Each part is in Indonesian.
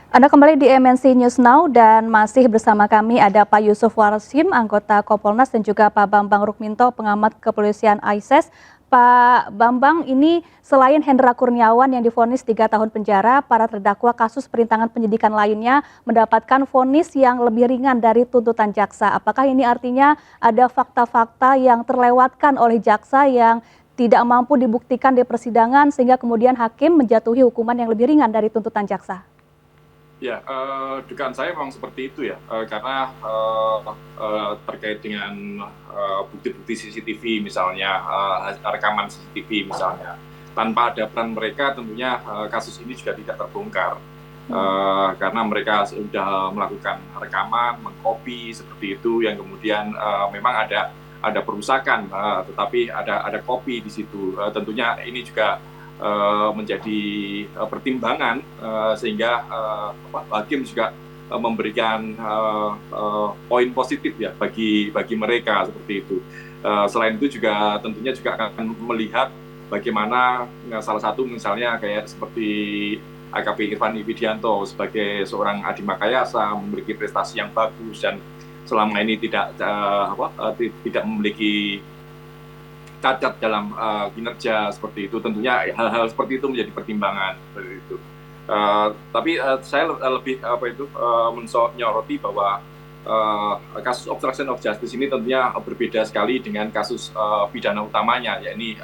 Anda kembali di MNC News Now dan masih bersama kami ada Pak Yusuf Warsim, anggota Kompolnas, dan juga Pak Bambang Rukminto, pengamat kepolisian ISES. Pak Bambang, ini selain Hendra Kurniawan yang divonis 3 tahun penjara, para terdakwa kasus perintangan penyidikan lainnya mendapatkan vonis yang lebih ringan dari tuntutan jaksa. Apakah ini artinya ada fakta-fakta yang terlewatkan oleh jaksa yang tidak mampu dibuktikan di persidangan sehingga kemudian hakim menjatuhi hukuman yang lebih ringan dari tuntutan jaksa? Ya, dugaan saya memang seperti itu ya, karena terkait dengan bukti-bukti CCTV misalnya, rekaman CCTV misalnya, tanpa ada peran mereka tentunya kasus ini juga tidak terbongkar. Karena mereka sudah melakukan rekaman, mengcopy seperti itu, yang kemudian memang ada perusakan, tetapi ada copy di situ. Tentunya ini juga menjadi pertimbangan sehingga hakim juga memberikan poin positif ya bagi mereka seperti itu. Selain itu juga tentunya juga akan melihat bagaimana salah satu misalnya kayak seperti AKP Irfan Widianto sebagai seorang Adi Makayasa memiliki prestasi yang bagus dan selama ini tidak memiliki cacat dalam kinerja seperti itu. Tentunya hal-hal seperti itu menjadi pertimbangan seperti itu. Tapi saya lebih menyoroti bahwa kasus obstruction of justice ini tentunya berbeda sekali dengan kasus pidana utamanya, yakni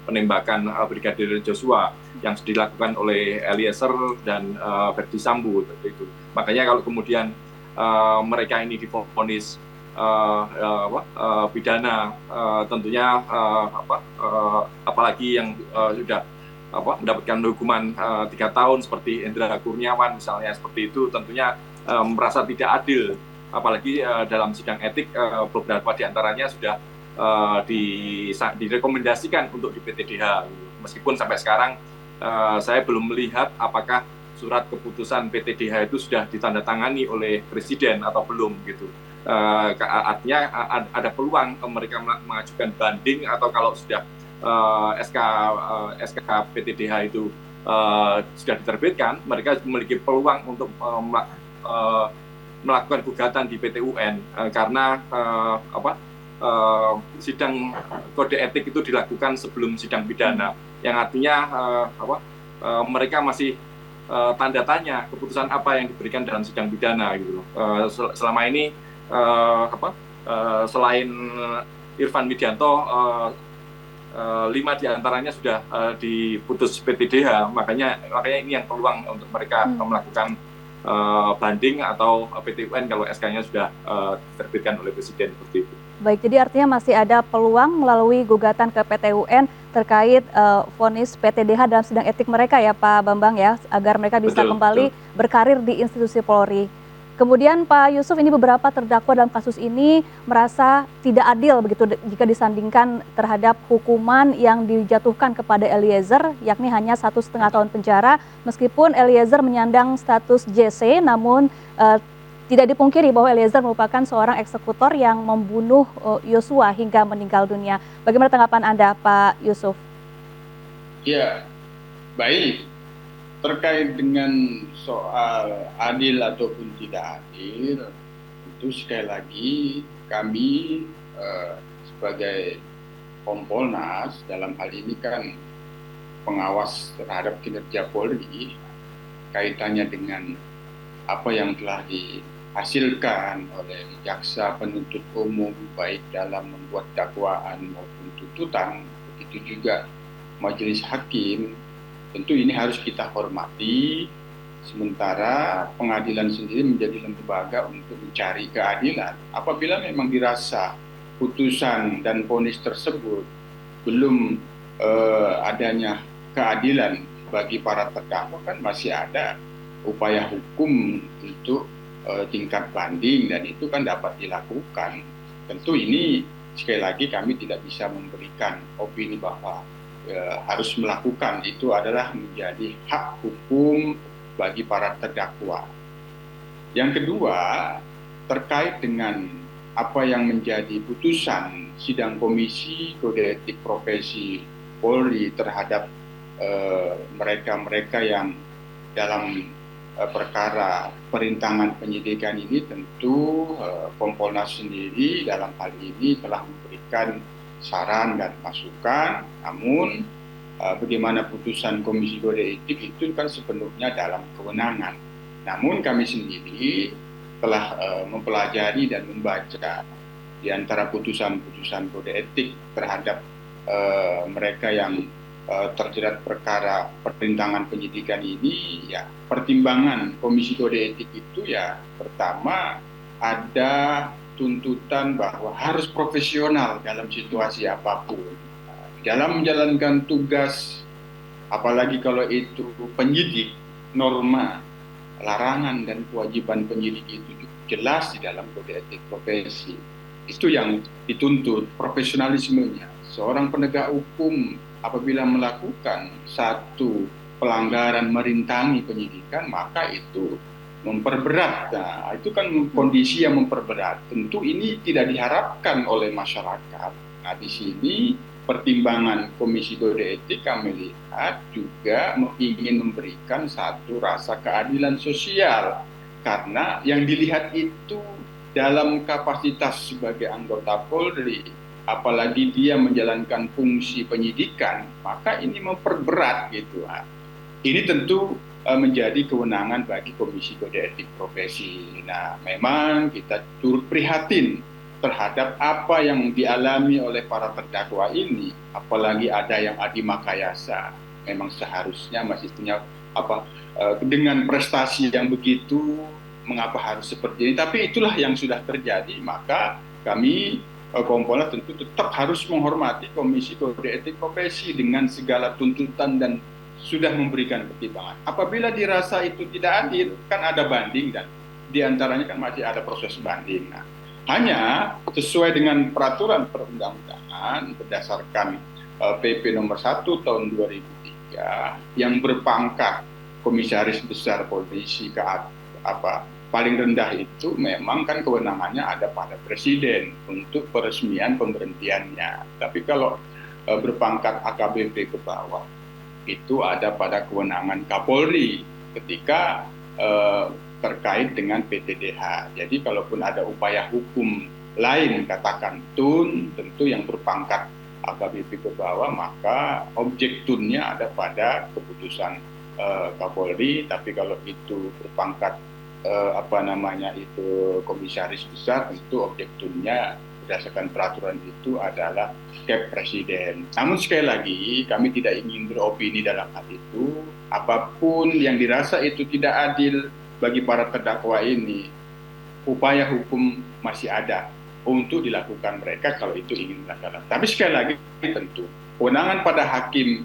penembakan Brigadir Joshua yang dilakukan oleh Eliezer dan Verdi Sambo seperti itu. Makanya kalau kemudian mereka ini divonis pidana, tentunya apalagi yang sudah mendapatkan hukuman 3 tahun seperti Hendra Kurniawan misalnya seperti itu, tentunya merasa tidak adil, apalagi dalam sidang etik beberapa diantaranya sudah direkomendasikan untuk di PTDH, meskipun sampai sekarang saya belum melihat apakah surat keputusan PTDH itu sudah ditandatangani oleh Presiden atau belum gitu. Artinya ada peluang mereka mengajukan banding, atau kalau sudah SK PTDH itu sudah diterbitkan, mereka memiliki peluang untuk melakukan gugatan di PT UN karena sidang kode etik itu dilakukan sebelum sidang pidana, yang artinya mereka masih tanda tanya keputusan apa yang diberikan dalam sidang pidana gitu. Selama ini selain Irfan Widianto, 5 diantaranya sudah diputus PTDH, makanya ini yang peluang untuk mereka melakukan banding atau PT UN kalau SK-nya sudah diterbitkan oleh Presiden seperti itu. Baik, jadi artinya masih ada peluang melalui gugatan ke PT UN terkait vonis PTDH dalam sidang etik mereka ya Pak Bambang ya, agar mereka bisa kembali berkarir di institusi Polri. Kemudian Pak Yusuf, ini beberapa terdakwa dalam kasus ini merasa tidak adil begitu jika disandingkan terhadap hukuman yang dijatuhkan kepada Eliezer, yakni hanya 1,5 tahun penjara, meskipun Eliezer menyandang status JC, namun tidak dipungkiri bahwa Eliezer merupakan seorang eksekutor yang membunuh Yosua hingga meninggal dunia. Bagaimana tanggapan Anda, Pak Yusuf? Ya, baik. Terkait dengan soal adil ataupun tidak adil, itu sekali lagi kami sebagai Kompolnas dalam hal ini kan pengawas terhadap kinerja Polri, kaitannya dengan apa yang telah dihasilkan oleh jaksa penuntut umum baik dalam membuat dakwaan maupun tuntutan, begitu juga majelis hakim. Tentu ini harus kita hormati, sementara pengadilan sendiri menjadi lembaga untuk mencari keadilan. Apabila memang dirasa putusan dan vonis tersebut belum adanya keadilan bagi para terdakwa, kan masih ada upaya hukum untuk tingkat banding, dan itu kan dapat dilakukan. Tentu ini sekali lagi kami tidak bisa memberikan opini bahwa harus melakukan, itu adalah menjadi hak hukum bagi para terdakwa. Yang kedua, terkait dengan apa yang menjadi putusan sidang Komisi Kode Etik Profesi Polri terhadap mereka-mereka yang dalam perkara perintangan penyidikan ini tentu Kompolnas sendiri dalam hal ini telah memberikan saran dan masukan, namun bagaimana putusan Komisi Kode Etik itu kan sepenuhnya dalam kewenangan. Namun kami sendiri telah mempelajari dan membaca di antara putusan-putusan kode etik terhadap mereka yang terjerat perkara perintangan penyidikan ini, ya pertimbangan Komisi Kode Etik itu ya pertama ada tuntutan bahwa harus profesional dalam situasi apapun. Dalam menjalankan tugas, apalagi kalau itu penyidik, norma, larangan dan kewajiban penyidik itu jelas di dalam kode etik profesi. Itu yang dituntut, profesionalismenya. Seorang penegak hukum apabila melakukan satu pelanggaran merintangi penyidikan, maka itu memperberat. Nah, itu kan kondisi yang memperberat. Tentu ini tidak diharapkan oleh masyarakat. Nah, di sini pertimbangan Komisi Kode Etik kami lihat juga ingin memberikan satu rasa keadilan sosial. Karena yang dilihat itu dalam kapasitas sebagai anggota Polri, apalagi dia menjalankan fungsi penyidikan, maka ini memperberat gitu. Ini tentu menjadi kewenangan bagi Komisi Kode Etik Profesi. Nah, memang kita turut prihatin terhadap apa yang dialami oleh para terdakwa ini, apalagi ada yang adi makayasa. Memang seharusnya masih punya dengan prestasi yang begitu, mengapa harus seperti ini? Tapi itulah yang sudah terjadi, maka kami Kompolnas tentu tetap harus menghormati Komisi Kode Etik Profesi dengan segala tuntutan dan sudah memberikan pertimbangan. Apabila dirasa itu tidak adil, kan ada banding dan diantaranya kan masih ada proses banding. Nah, hanya sesuai dengan peraturan perundang-undangan berdasarkan PP nomor 1 tahun 2003 yang berpangkat Komisaris Besar Polisi paling rendah itu memang kan kewenangannya ada pada Presiden untuk peresmian pemberhentiannya. Tapi kalau berpangkat AKBP ke bawah itu ada pada kewenangan Kapolri ketika terkait dengan PTDH. Jadi kalaupun ada upaya hukum lain, katakan tun, tentu yang berpangkat AKBP ke bawah, maka objek tunnya ada pada keputusan Kapolri. Tapi kalau itu berpangkat komisaris besar, tentu objek tunnya berdasarkan peraturan itu adalah Kep Presiden. Namun sekali lagi kami tidak ingin beropini dalam hal itu. Apapun yang dirasa itu tidak adil bagi para terdakwa ini, upaya hukum masih ada untuk dilakukan mereka kalau itu ingin dilakukan. Tapi sekali lagi tentu kewenangan pada hakim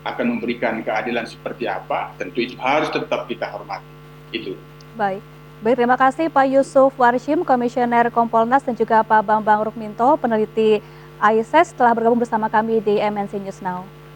akan memberikan keadilan seperti apa, tentu itu harus tetap kita hormati. Itu. Baik, terima kasih Pak Yusuf Warshim, Komisioner Kompolnas, dan juga Pak Bambang Rukminto, peneliti AISES, telah bergabung bersama kami di MNC News Now.